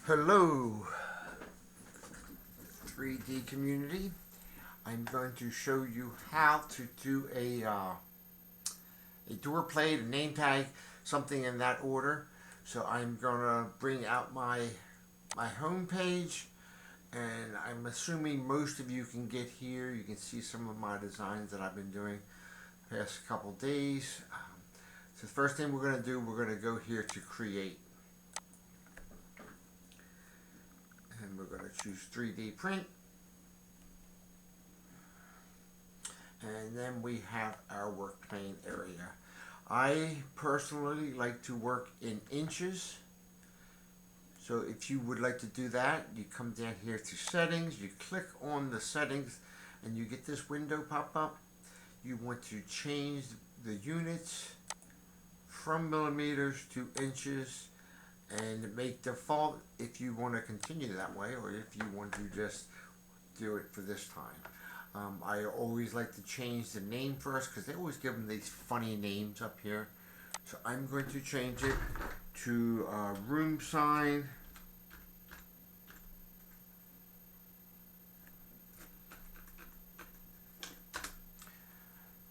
Hello, 3D community. I'm going to show you how to do a door plate, a name tag, something in that order. So I'm going to bring out my home page, and I'm assuming most of you can get here. You can see some of my designs that I've been doing the past couple days. So the first thing we're going to do, we're going to go here to create. And we're going to choose 3D print. And then we have our work plane area. I personally like to work in inches. So if you would like to do that, you come down here to settings, you click on the settings, and you get this window pop up. You want to change the units from millimeters to inches, and make default if you want to continue that way, or if you want to just do it for this time. I always like to change the name first because they always give them these funny names up here. So I'm going to change it to room sign.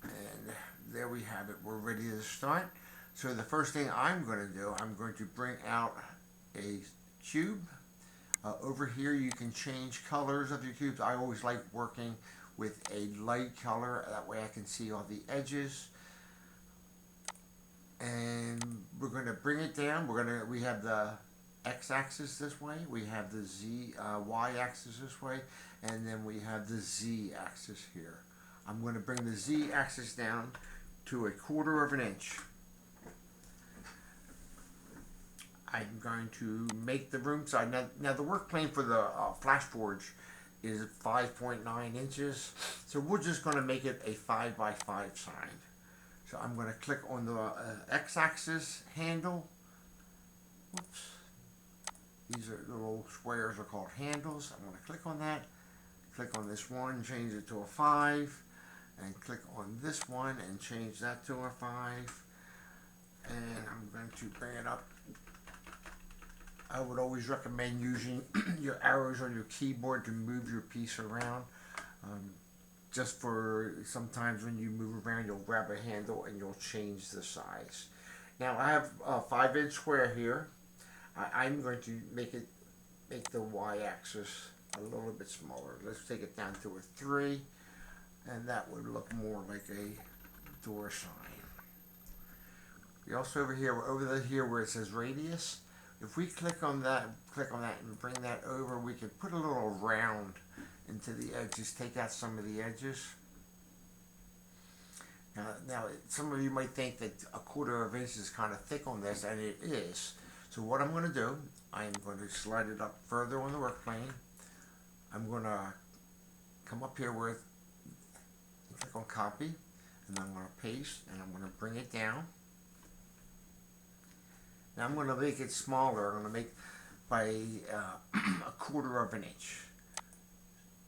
And there we have it. We're ready to start. So the first thing I'm going to do, I'm going to bring out a cube. Over here you can change colors of your cubes. I always like working with a light color, that way I can see all the edges. And we're going to bring it down. We have the x-axis this way, we have the y-axis this way, and then we have the z-axis here. I'm going to bring the z-axis down to 1/4 of an inch. I'm going to make the room side. Now the work plane for the Flash Forge is 5.9 inches. So we're just going to make it a 5x5 sign. So I'm going to click on the x-axis handle. Whoops. These are the little squares are called handles. I'm going to click on that. Click on this one, change it to a 5. And click on this one and change that to a 5. And I'm going to bring it up. I would always recommend using your arrows on your keyboard to move your piece around. Just for sometimes when you move around, you'll grab a handle and you'll change the size. Now I have a 5-inch square here. I'm going to make the y-axis a little bit smaller. Let's take it down to a 3, and that would look more like a door sign. We also over here where it says radius. If we click on that and bring that over, we can put a little round into the edges, take out some of the edges. Now some of you might think that 1/4 of an inch is kind of thick on this, and it is. So what I'm going to do, I'm going to slide it up further on the work plane. I'm going to come up here with, click on copy, and I'm going to paste, and I'm going to bring it down. Now I'm going to make it smaller. I'm going to make by 1/4 of an inch.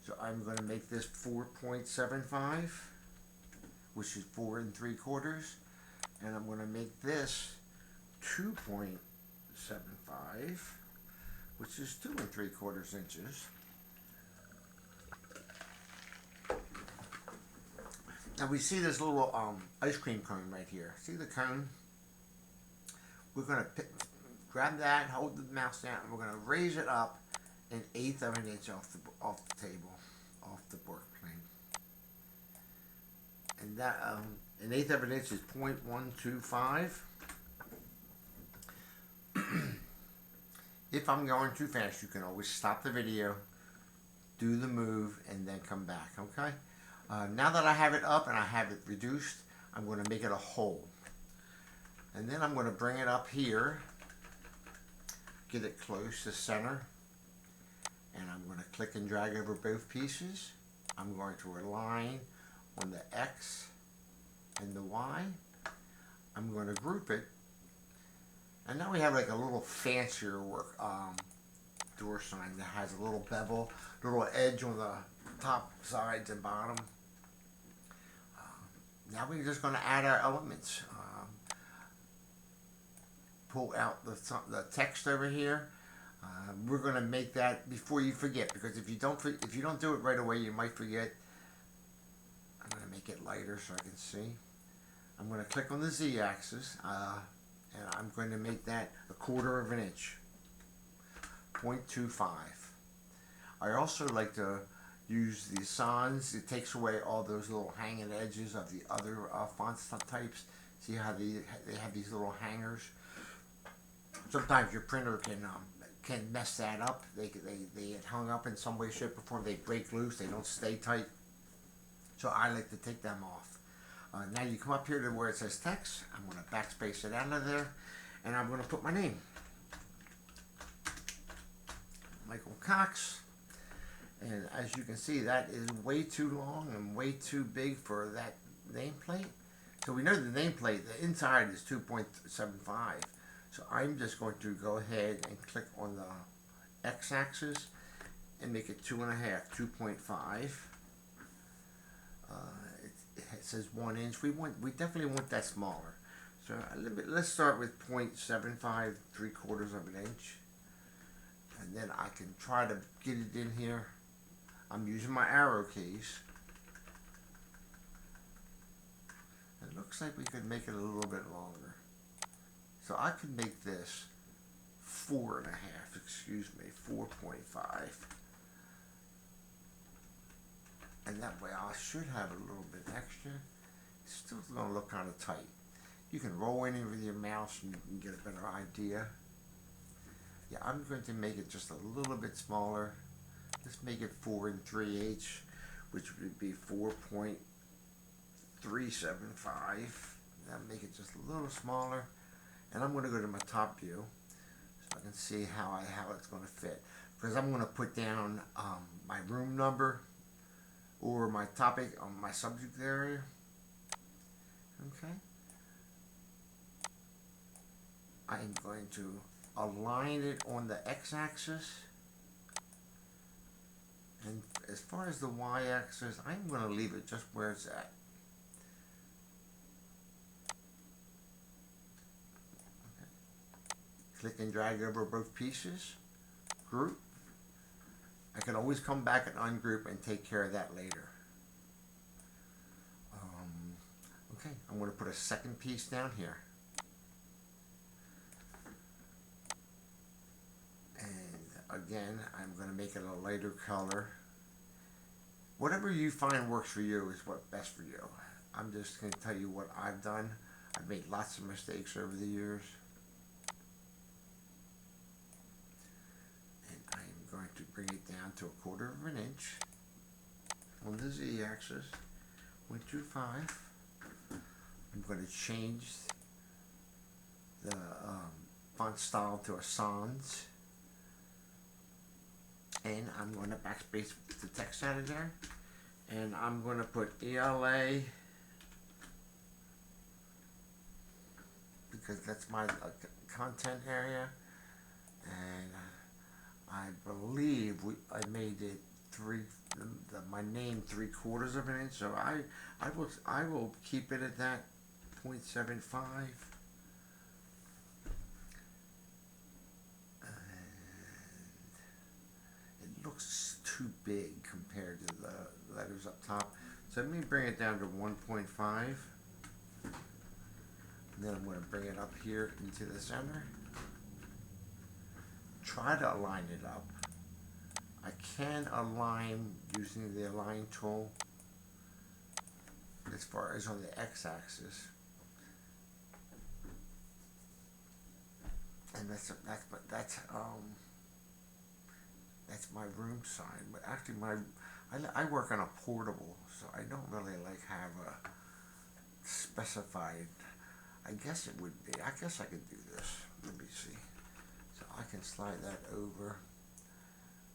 So I'm going to make this 4.75, which is 4 3/4, and I'm going to make this 2.75, which is 2 3/4 inches. Now we see this little ice cream cone right here. See the cone? We're going to grab that, hold the mouse down, and we're going to raise it up 1/8 of an inch off the table, off the work plane. And that 1/8 of an inch is 0.125. If I'm going too fast, you can always stop the video, do the move, and then come back, okay? Now that I have it up and I have it reduced, I'm going to make it a hole. And then I'm going to bring it up here, get it close to center, and I'm going to click and drag over both pieces. I'm going to align on the X and the Y. I'm going to group it, and now we have like a little fancier door sign that has a little bevel, little edge on the top, sides, and bottom. Now we're just going to add our elements. Pull out the text over here. We're going to make that before you forget, because if you don't do it right away, you might forget. I'm going to make it lighter so I can see. I'm going to click on the Z-axis, and I'm going to make that 1/4 of an inch, 0.25. I also like to use the sans. It takes away all those little hanging edges of the other font types. See how they have these little hangers? Sometimes your printer can mess that up. They get hung up in some way, shape, or form. They break loose. They don't stay tight. So I like to take them off. Now you come up here to where it says text. I'm going to backspace it out of there, and I'm going to put my name, Michael Cox. And as you can see, that is way too long and way too big for that nameplate. So we know the nameplate, the inside is 2.75. So I'm just going to go ahead and click on the x-axis and make it 2.5, 2.5. It says 1 inch. We definitely want that smaller. So let's start with 0.75, 3/4 of an inch, and then I can try to get it in here. I'm using my arrow keys. It looks like we could make it a little bit longer. So I could make this 4.5, excuse me, 4.5. And that way I should have a little bit extra. It's still going to look kind of tight. You can roll in it with your mouse and you can get a better idea. Yeah, I'm going to make it just a little bit smaller. Let's make it 4 3/8, which would be 4.375. That'll make it just a little smaller. And I'm going to go to my top view so I can see how it's going to fit. Because I'm going to put down my room number or my topic on my subject area. Okay. I'm going to align it on the x-axis. And as far as the y-axis, I'm going to leave it just where it's at. Okay. Click and drag over both pieces. Group. I can always come back and ungroup and take care of that later. Okay, I'm going to put a second piece down here. And again, I'm going to make it a lighter color. Whatever you find works for you is what's best for you. I'm just going to tell you what I've done. I've made lots of mistakes over the years. And I'm going to bring it down to 1/4 of an inch on the z-axis, 0.25. I'm going to change the font style to a sans. And I'm going to backspace the text out of there. And I'm going to put ELA, because that's my content area. And I believe I made it my name 3/4 of an inch. So I will keep it at that 0.75. Looks too big compared to the letters up top. So let me bring it down to 1.5. And then I'm going to bring it up here into the center. Try to align it up. I can align using the align tool as far as on the x-axis. And that's my room sign, but actually I work on a portable, so I don't really have a specified. I guess it would be. I guess I could do this. Let me see. So I can slide that over.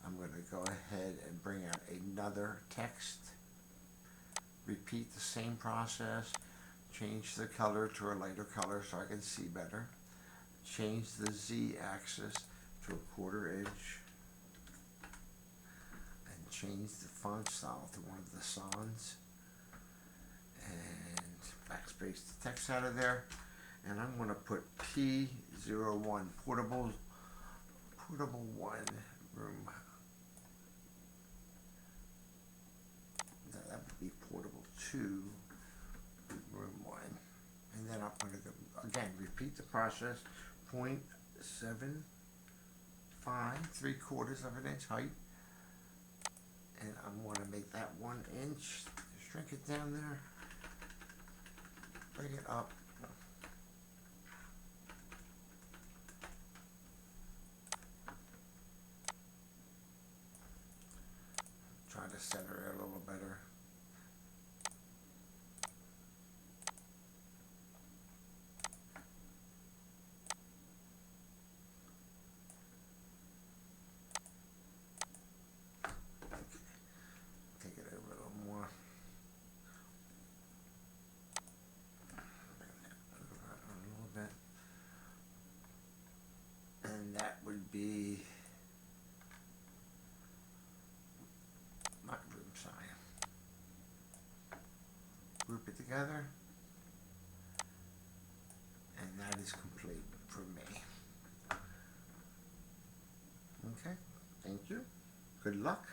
I'm going to go ahead and bring out another text. Repeat the same process. Change the color to a lighter color so I can see better. Change the z-axis to 1/4 inch. Change the font style to one of the sans, and backspace the text out of there, and I'm going to put P01 portable portable one room. That would be portable two, room one. And then I'm going to go, again, repeat the process. 0.75, 3/4 of an inch height. And I'm going to make that 1 inch, shrink it down there, bring it up. Try to center it a little better. Take it over a little more. Move that a little bit. And that would be my room size. Group it together. And that is complete for me. Okay, thank you. Good luck.